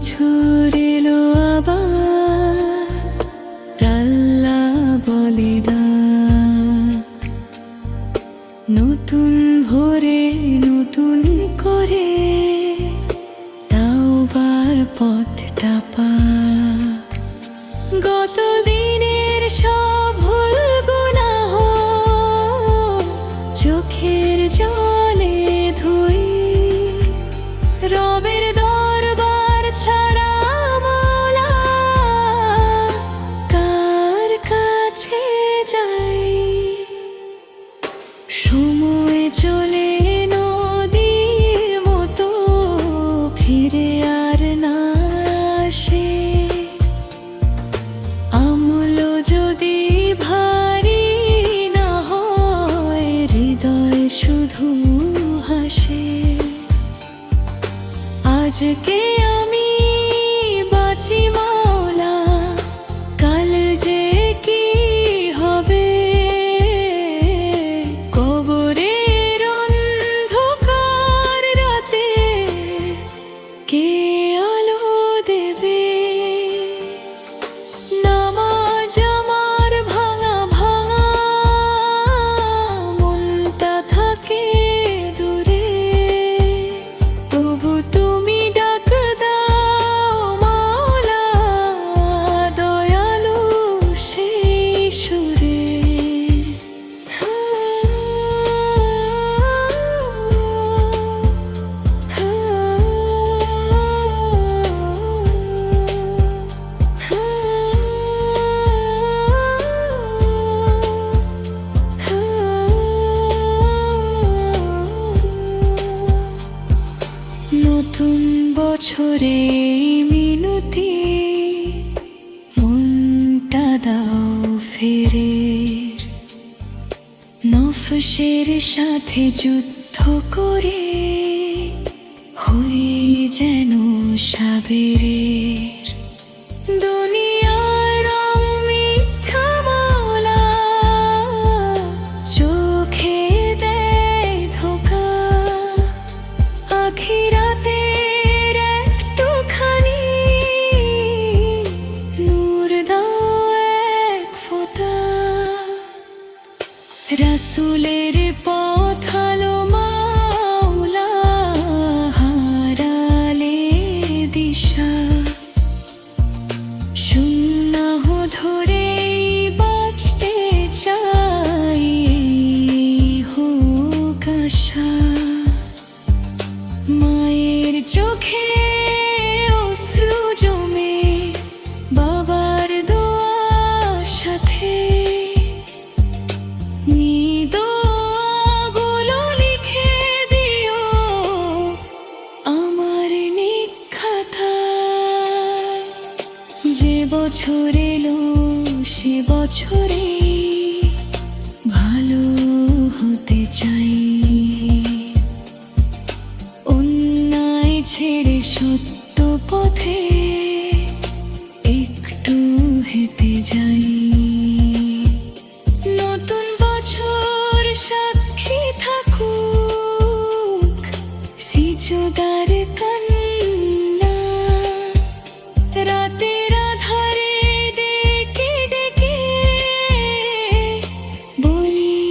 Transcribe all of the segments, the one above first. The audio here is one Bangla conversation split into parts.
বছর এলো আবার, আল্লাহ বলে না নতুন ভোরে নতুন করে তাওবার পথটা পা। গত দিনের সব ভুল গুনাহ চোখের জলে ধুই, রবের দরবার ছাড়া মওলা কার কাছে যাই। সময় চলে নদীর মতো ফিরে আর না আসে, আমল যদি ভারী না হয় হৃদয় শুধু হাসে। আজকে আমি বাঁচি মাওলা, কাল যে কি হবে, কবরের অন্ধকার রাতে কে আলো দেবে। নামাজ আমার ভাঙা ভাঙা, মনটা থাকে দূরে, তবু তুমি ডাক দাও মাওলা দয়ালু সেই সুরে। নতুন বছরে মিনতি, মনটা দাও ফেরে, নফসের সাথে যুদ্ধ করে হই যেন সাবেরের। দুনিয়ার রং মিথ্যা মাওলা, চোখে দেয় ধোঁকা, আখিরাতের একটুখানি নূর দাও এক ফোঁটা। রাসূলের পথ আলো মাওলা, হারালে দিশা, সুন্নাহ ধরেই বাঁচতে চাই হোক আশা। মায়ের চোখে অশ্রু জমে, বাবার দোয়ার সাথে নিদোয়াগুলো লিখে দিও আমার নিখাতায়। যে বছর এলো সে বছরে ভালো হতে চাই, অন্যায় ছেড়ে সত্য পথে একটু হেঁটে যাই। নতুন বছর সাক্ষী থাকুক সিজদার কান্না, রাতের আধারে ডেকে ডেকে বলি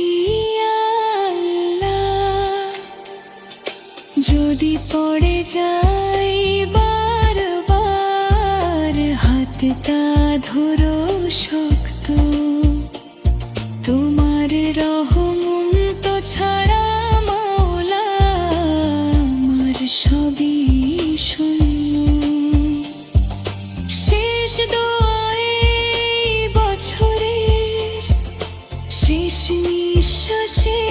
আল্লাহ। যদি পড়ে যাই বারবার হাতটা ধরো শক্ত, তোমার রহম তো ছাড়া মাওলা আমার সবই শূন্য। শেষ দোয়ায় বছরের শেষ নিঃশ্বাসে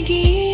গিয়ে